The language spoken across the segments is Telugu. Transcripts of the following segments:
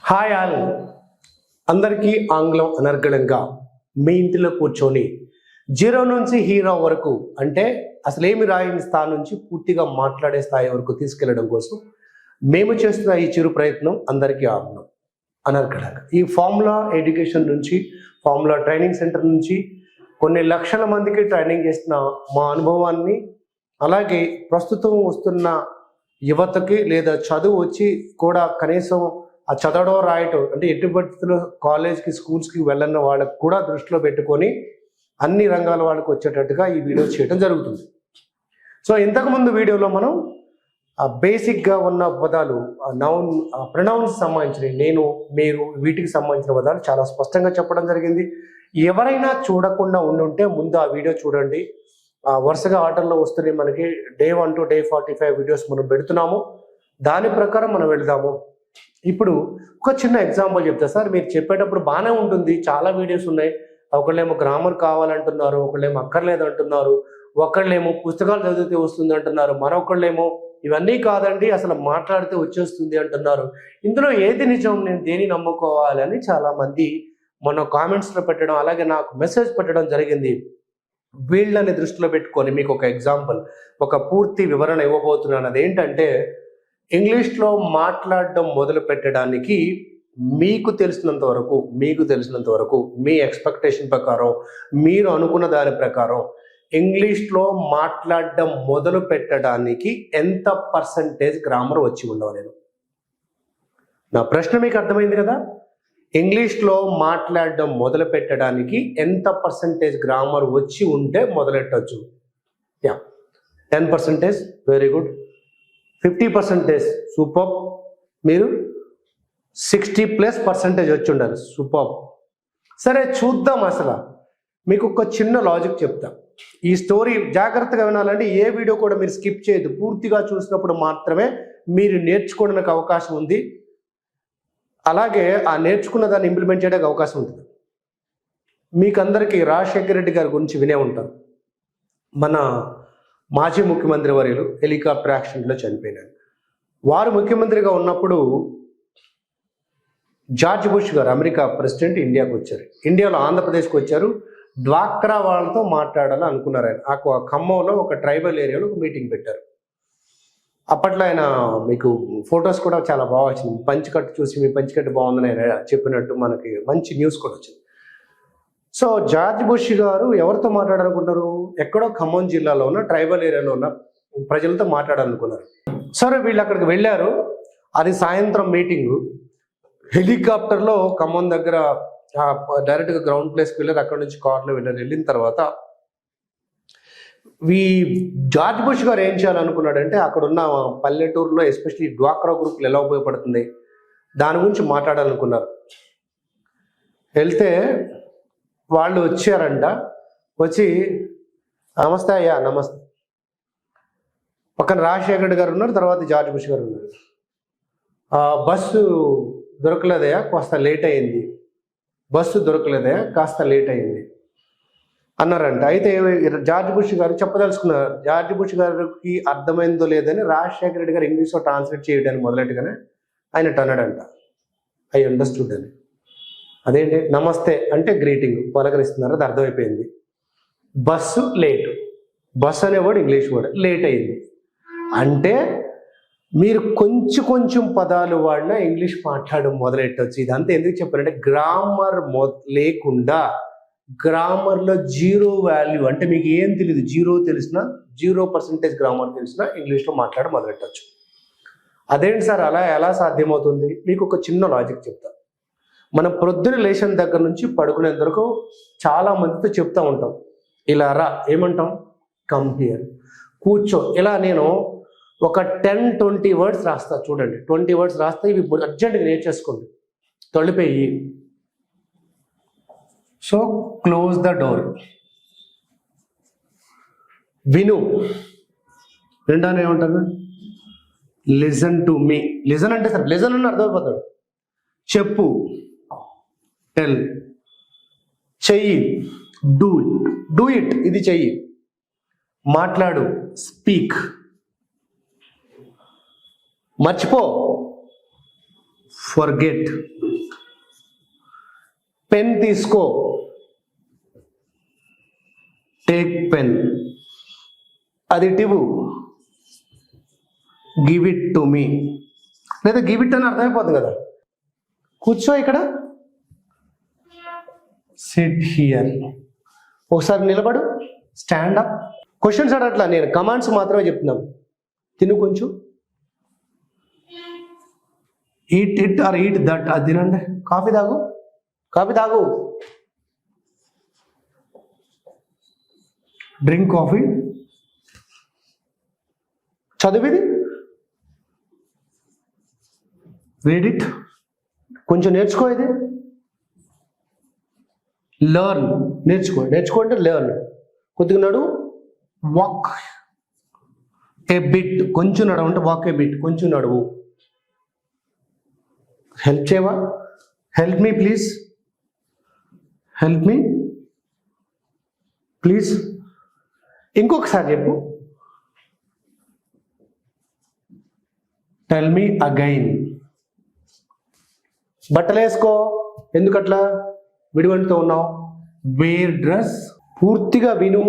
హాయ్ ఆల్, అందరికీ ఆంగ్లం అనర్గళంగా మీ ఇంటిలో కూర్చొని జీరో నుంచి హీరో వరకు, అంటే అసలు ఏమి రాయని స్థాయి నుంచి పూర్తిగా మాట్లాడే స్థాయి వరకు తీసుకెళ్లడం కోసం మేము చేస్తున్న ఈ చిరు ప్రయత్నం అందరికీ ఆంగ్లం అనర్గళంగా. ఈ ఫార్ములా ఎడ్యుకేషన్ నుంచి, ఫార్ములా ట్రైనింగ్ సెంటర్ నుంచి కొన్ని లక్షల మందికి ట్రైనింగ్ చేసిన మా అనుభవాన్ని, అలాగే ప్రస్తుతం వస్తున్న యువతకి లేదా చదువు వచ్చి కూడా కనీసం ఆ చదవడం రాయటం అంటే ఎట్టి పరిస్థితుల్లో కాలేజ్కి స్కూల్స్కి వెళ్ళన్న వాళ్ళకు కూడా దృష్టిలో పెట్టుకొని అన్ని రంగాల వాళ్ళకి వచ్చేటట్టుగా ఈ వీడియో చేయడం జరుగుతుంది. సో ఇంతకుముందు వీడియోలో మనం బేసిక్గా ఉన్న పదాలు, నౌన్, ప్రొనౌన్స్ సంబంధించినవి, నేను, మీరు, వీటికి సంబంధించిన పదాలు చాలా స్పష్టంగా చెప్పడం జరిగింది. ఎవరైనా చూడకుండా ఉండుంటే ముందు ఆ వీడియో చూడండి. వరుసగా ఆర్డర్లో వస్తున్నాయి మనకి. Day 1 to Day 45 వీడియోస్ మనం పెడుతున్నాము. దాని ప్రకారం మనం వెళ్దాము. ఇప్పుడు ఒక చిన్న ఎగ్జాంపుల్ చెప్తా సార్. మీరు చెప్పేటప్పుడు బాగానే ఉంటుంది, చాలా వీడియోస్ ఉన్నాయి. ఒకళ్ళేమో గ్రామర్ కావాలంటున్నారు, ఒకళ్ళేమో అక్కర్లేదు అంటున్నారు, ఒకళ్ళేమో పుస్తకాలు చదివితే వస్తుంది అంటున్నారు, మరొకళ్ళేమో ఇవన్నీ కాదండి అసలు మాట్లాడితే వచ్చేస్తుంది అంటున్నారు. ఇందులో ఏది నిజం, నేను దేని నమ్ముకోవాలని చాలా మంది మొన్న కామెంట్స్లో పెట్టడం, అలాగే నాకు మెసేజ్ పెట్టడం జరిగింది. వీళ్ళని దృష్టిలో పెట్టుకొని మీకు ఒక ఎగ్జాంపుల్, ఒక పూర్తి వివరణ ఇవ్వబోతున్నాను. అదేంటంటే, ఇంగ్లీష్లో మాట్లాడడం మొదలు పెట్టడానికి మీకు తెలిసినంత వరకు మీ ఎక్స్పెక్టేషన్ ప్రకారం, మీరు అనుకున్న దాని ప్రకారం ఇంగ్లీష్లో మాట్లాడడం మొదలు పెట్టడానికి ఎంత పర్సంటేజ్ గ్రామర్ వచ్చి ఉండవాలి? నా ప్రశ్న మీకు అర్థమైంది కదా? ఇంగ్లీష్లో మాట్లాడడం మొదలు పెట్టడానికి ఎంత పర్సంటేజ్ గ్రామర్ వచ్చి ఉంటే మొదలెట్టచ్చు? 10%, వెరీ గుడ్. 50% సూపర్. మీరు 60+% వచ్చి ఉండాలి, సూపర్. సరే చూద్దాం. అసలు మీకు ఒక చిన్న లాజిక్ చెప్తా. ఈ స్టోరీ జాగ్రత్తగా వినాలంటే ఏ వీడియో కూడా మీరు స్కిప్ చేయొద్దు. పూర్తిగా చూసినప్పుడు మాత్రమే మీరు నేర్చుకోవడానికి అవకాశం ఉంది. అలాగే ఆ నేర్చుకున్న దాన్ని ఇంప్లిమెంట్ చేయడానికి అవకాశం ఉంటుంది. మీకు అందరికీ రాజశేఖర రెడ్డి గారి గురించి వినే ఉంటారు. మన మాజీ ముఖ్యమంత్రి వర్యులు హెలికాప్టర్ యాక్సిడెంట్లో చనిపోయినారు. వారు ముఖ్యమంత్రిగా ఉన్నప్పుడు జార్జ్ బుష్ గారు, అమెరికా ప్రెసిడెంట్, ఇండియాకు వచ్చారు. ఇండియాలో ఆంధ్రప్రదేశ్కి వచ్చారు. డ్వాక్రా వాళ్ళతో మాట్లాడాలని అనుకున్నారు. ఆయన ఆ ఖమ్మంలో ఒక ట్రైబల్ ఏరియాలో ఒక మీటింగ్ పెట్టారు. అప్పట్లో ఆయన, మీకు ఫొటోస్ కూడా చాలా బాగా వచ్చింది. పంచికట్టు చూసి మీ పంచికట్టు బాగుందని ఆయన చెప్పినట్టు మనకి మంచి న్యూస్ కూడా వచ్చింది. సో జార్జ్ బుష్ గారు ఎవరితో మాట్లాడాలనుకున్నారు? ఎక్కడో ఖమ్మం జిల్లాలో ఉన్న ట్రైబల్ ఏరియాలో ఉన్న ప్రజలతో మాట్లాడాలనుకున్నారు. సరే వీళ్ళు అక్కడికి వెళ్ళారు. అది సాయంత్రం మీటింగు. హెలికాప్టర్లో ఖమ్మం దగ్గర డైరెక్ట్గా గ్రౌండ్ ప్లేస్కి వెళ్ళారు. అక్కడ నుంచి కార్లో వెళ్ళారు. వెళ్ళిన తర్వాత జార్జ్ బుష్ గారు ఏం చేయాలనుకున్నాడంటే, అక్కడ ఉన్న పల్లెటూరులో ఎస్పెషల్లీ డ్వాక్రా గ్రూప్లు ఎలా ఉపయోగపడుతుంది దాని గురించి మాట్లాడాలనుకున్నారు. వెళ్తే వాళ్ళు వచ్చారంట. వచ్చి నమస్తే అయ్యా, నమస్తే. పక్కన రాజశేఖర రెడ్డి గారు ఉన్నారు, తర్వాత జార్జ్ బుష్ గారు ఉన్నారు. బస్సు దొరకలేదయా, కాస్త లేట్ అయింది. బస్సు దొరకలేదయా, కాస్త లేట్ అయింది అన్నారంట. అయితే జార్జ్ బుష్ గారు చెప్పదలుచుకున్నారు. జార్జ్ బుష్ గారికి అర్థమైందో లేదని రాజశేఖర రెడ్డి గారు ఇంగ్లీష్లో ట్రాన్స్లేట్ చేయడానికి మొదలెట్టుగానే ఆయన అన్నాడంట, ఐ అండర్స్టూడ్ అని. అదేంటి, నమస్తే అంటే గ్రీటింగ్, పలకరిస్తున్నారు, అది అర్థమైపోయింది. బస్సు లేటు, బస్సు అనే వర్డ్ ఇంగ్లీష్ వర్డ్, లేట్ అయింది అంటే మీరు కొంచెం పదాలు వాడినా ఇంగ్లీష్ మాట్లాడడం మొదలెట్టవచ్చు. ఇదంతా ఎందుకు చెప్పారంటే, గ్రామర్ లేకుండా, గ్రామర్లో జీరో వాల్యూ అంటే మీకు ఏం తెలియదు, జీరో తెలిసినా, 0% గ్రామర్ తెలిసినా ఇంగ్లీష్లో మాట్లాడడం మొదలెట్టచ్చు. అదేంటి సార్, అలా ఎలా సాధ్యమవుతుంది? మీకు ఒక చిన్న లాజిక్ చెప్తా. మనం ప్రొద్దున లేచిన దగ్గర నుంచి పడుకునేంత వరకు చాలా మందితో చెప్తా ఉంటాం, ఇలా రా, ఏమంటాం, కమ్ హియర్, కూర్చో. ఇలా నేను ఒక 10-20 వర్డ్స్ రాస్తా. చూడండి, 20 వర్డ్స్ రాస్తా. ఇవి అర్జెంట్గా నేర్చేసుకోండి. తొలిపోయి, సో క్లోజ్ ద డోర్, విను. రెండోనే ఏమంటారు, లిజన్ టు మీ. లిజన్ అంటే సార్, లిజన్ అని అర్థమైపోతాడు. చెప్పు, టెల్. చెయ్యి, డూ ఇట్, ఇది చెయ్యి. మాట్లాడు, స్పీక్. మర్చిపో, ఫర్గెట్. పెన్ తీసుకో, టేక్ పెన్. అది ఇవ్వు, గివ్ ఇట్ టు మీ. లేదా గివ్ ఇట్ అని అర్థమైపోతుంది కదా. కూర్చో ఇక్కడ, సిట్ హియర్. ఒకసారి నిలబడు, స్టాండ్ అప్. క్వశ్చన్స్ అడగట్లా, నేను కమాండ్స్ మాత్రమే చెప్తున్నాను. తిను కొంచెం, eat it or eat that. అది తినండి. కాఫీ తాగు, కాఫీ తాగు. Drink coffee. చదివిది, రీడ్ ఇట్. కొంచెం నేర్చుకో. ఇది లెర్న్, నేర్చుకో. నేర్చుకో అంటే లెర్న్. కొద్దిగా నడు, వాక్ ఏ బిట్. కొంచెం నడవు అంటే వాక్ ఏ బిట్, కొంచెం నడువు. హెల్ప్ చేయవా? Help me please, help me please. ఇంకొకసారి చెప్పు, టెల్ మీ అగైన్. బట్టలు వేసుకో. ఎందుకట్లా విడివంటితో ఉన్నావు? Wear dress. పూర్తిగా విను,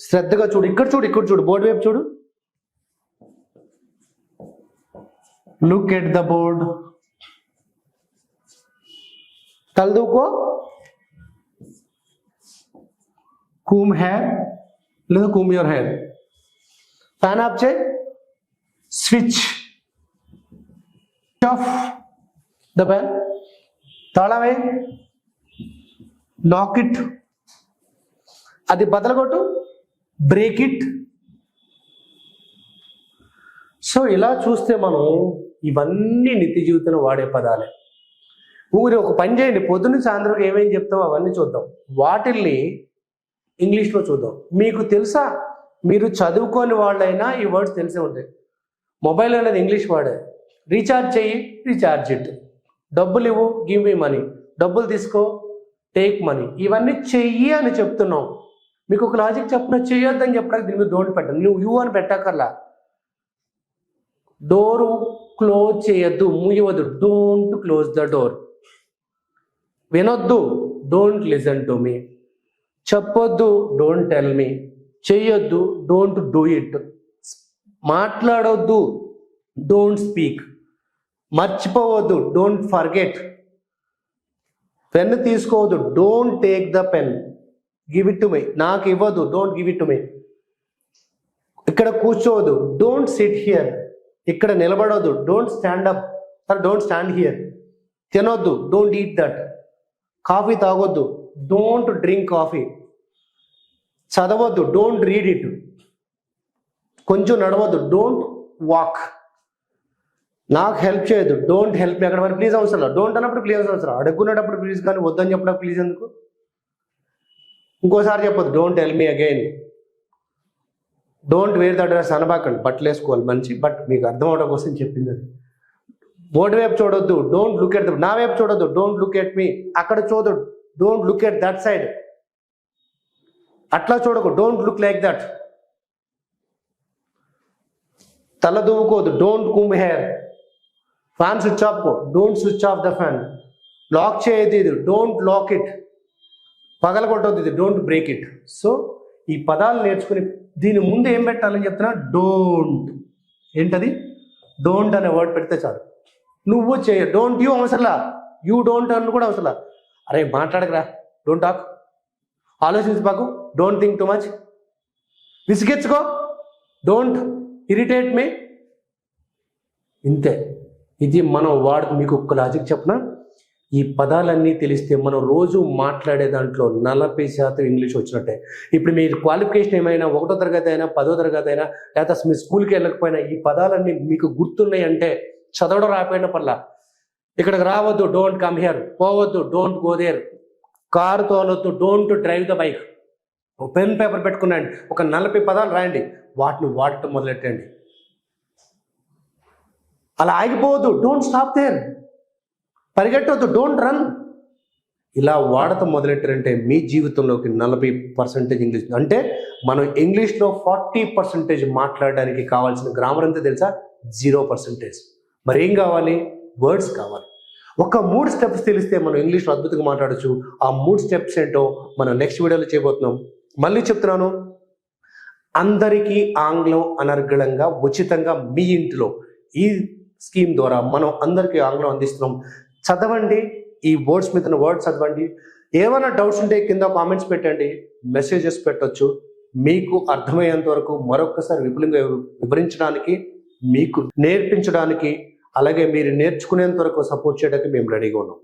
శ్రద్ధగా చూడు. ఇక్కడ చూడు, ఇక్కడ చూడు, బోర్డు వైపు చూడు. Look at the board. తలదూకో. కూమ్ హెయిర్ లేదా comb your hair. Fan off చేయి. Switch off the fan. తాళం వేయి. Lock it. అది బదలగొట్టు. Break it. సో ఇలా చూస్తే మనం ఇవన్నీ నిత్య జీవితంలో వాడే పదాలే. ఊరి ఒక పని చేయండి, పొద్దున్న సాయంత్రం ఏమేమి చెప్తాం అవన్నీ చూద్దాం. వాటిల్ని ఇంగ్లీష్లో చూద్దాం. మీకు తెలుసా, మీరు చదువుకోని వాళ్ళైనా ఈ వర్డ్స్ తెలిసే ఉంటాయి. మొబైల్ అనేది ఇంగ్లీష్ వర్డే. రీఛార్జ్ చెయ్యి, రీఛార్జ్ ఇట్. డబ్బులు ఇవ్వు, గివ్ మీ మనీ. డబ్బులు తీసుకో, టేక్ మనీ. ఇవన్నీ చెయ్యి అని చెప్తున్నాం. మీకు ఒక లాజిక్ చెప్పిన, చెయ్యొద్దని చెప్పడానికి దీని మీద డోంట్ పెట్టండి. నువ్వు యూ అని పెట్టక్కర్లా. డోరు క్లోజ్ చేయొద్దు, మూయవద్దు. Don't close the door. వినొద్దు, డోంట్ లిసన్ టు మీ. చెప్పొద్దు, డోంట్ టెల్ మీ. చెయ్యొద్దు, డోంట్ డూ ఇట్. మాట్లాడొద్దు, డోంట్ స్పీక్. మర్చిపోవద్దు, డోంట్ ఫర్గెట్. పెన్ తీసుకోవద్దు, don't take the pen. Give it to me. నాకు ఇవ్వద్దు, don't give it to me. ఇక్కడ కూర్చోవద్దు, డోంట్ సిట్ హియర్. ఇక్కడ నిలబడవద్దు, don't stand up, don't stand here. తినొద్దు, డోంట్ ఈట్ దట్. కాఫీ తాగొద్దు, డోంట్ డ్రింక్ కాఫీ. చదవద్దు, డోంట్ రీడ్ ఇట్. కొంచెం నడవద్దు, డోంట్ వాక్. నాకు హెల్ప్ చేయొద్దు, డోంట్ హెల్ప్ మీ. అక్కడ మరి ప్లీజ్ అవసరం. డోంట్ అన్నప్పుడు ప్లీజ్ అవసరం. అడుగునేటప్పుడు ప్లీజ్, కానీ వద్దని చెప్పడం ప్లీజ్ ఎందుకు? ఇంకోసారి చెప్పొద్దు, don't tell me again. Don't wear the dress అనబాకండి. బట్టలు వేసుకోవాలి మంచి, బట్ మీకు అర్థం అవడం కోసం చెప్పింది అది. బోర్డు వైపు చూడొద్దు, డోంట్ లుక్ ఎట్ ద. నా వైపు చూడొద్దు, డోంట్ లుక్ ఎట్ మీ. అక్కడ చూడొద్దు, don't look at that side. అట్లా చూడకు, డోంట్ లుక్ లైక్ దట్. తల దువ్వుకోదు, don't comb hair. Fan switch off, don't switch off the fan. Lock చేయదు ఇది, డోంట్ లాక్ ఇట్. పగల కొట్టొద్దు ఇది, డోంట్ బ్రేక్ ఇట్. సో ఈ పదాలు నేర్చుకుని దీని ముందు ఏం పెట్టాలని చెప్తున్నా, డోంట్. ఏంటది? డోంట్ అనే వర్డ్ పెడితే చాలు. నువ్వు చేయ, డోంట్ యూ అవసరంలా, యూ డోంట్ అని కూడా అవసరంలా. అరే మాట్లాడకరా, డోంట్ టాక్. ఆలోచించబాకు, డోంట్ థింక్ టూ మచ్. విసిగెచ్చుకో, డోంట్ ఇరిటేట్ మీ. ఇంతే. ఇది మనం మీకు ఒక లాజిక్ చెప్పిన, ఈ పదాలన్నీ తెలిస్తే మనం రోజు మాట్లాడే దాంట్లో 40% ఇంగ్లీష్ వచ్చినట్టే. ఇప్పుడు మీ క్వాలిఫికేషన్ ఏమైనా 1వ తరగతి అయినా 10వ తరగతి అయినా, లేకపోతే మీ స్కూల్కి వెళ్ళకపోయినా ఈ పదాలన్నీ మీకు గుర్తున్నాయి అంటే చదవడం రాకపోయిన పర్లా. ఇక్కడికి రావద్దు, డోంట్ కమ్ హియర్. పోవద్దు, డోంట్ గో దేర్. కారు తోలొద్దు, డోంట్ డ్రైవ్ ద బైక్. ఒక పెన్ పేపర్ పెట్టుకున్నాండి, ఒక 40 పదాలు రాయండి, వాటిని వాడటం మొదలెట్టండి. అలా ఆగిపోవద్దు, డోంట్ స్టాప్ దేర్. పరిగెట్టవద్దు, డోంట్ రన్. ఇలా వాడటం మొదలెట్టారంటే మీ జీవితంలోకి 40% ఇంగ్లీష్. అంటే మనం ఇంగ్లీష్లో 40% మాట్లాడడానికి కావాల్సిన గ్రామర్ అంతా తెలుసా? 0%. మరి ఏం కావాలి? వర్డ్స్ కావాలి. ఒక 3 స్టెప్స్ తెలిస్తే మనం ఇంగ్లీష్లో అద్భుతంగా మాట్లాడచ్చు. ఆ 3 స్టెప్స్ ఏంటో మనం నెక్స్ట్ వీడియోలో చేయబోతున్నాం. మళ్ళీ చెప్తున్నాను, అందరికీ ఆంగ్లం అనర్గళంగా ఉచితంగా మీ ఇంటిలో ఈ స్కీమ్ ద్వారా మనం అందరికీ ఆంగ్లం అందిస్తున్నాం. చదవండి, ఈ వర్డ్స్ మీద వర్డ్స్ చదవండి. ఏమైనా డౌట్స్ ఉంటే కింద కామెంట్స్ పెట్టండి, మెసేజెస్ పెట్టొచ్చు. మీకు అర్థమయ్యేంత వరకు మరొకసారి విపులంగా వివరించడానికి, మీకు నేర్పించడానికి, అలాగే మీరు నేర్చుకునేంత వరకు సపోర్ట్ చేయడానికి మేము రెడీగా ఉన్నాం.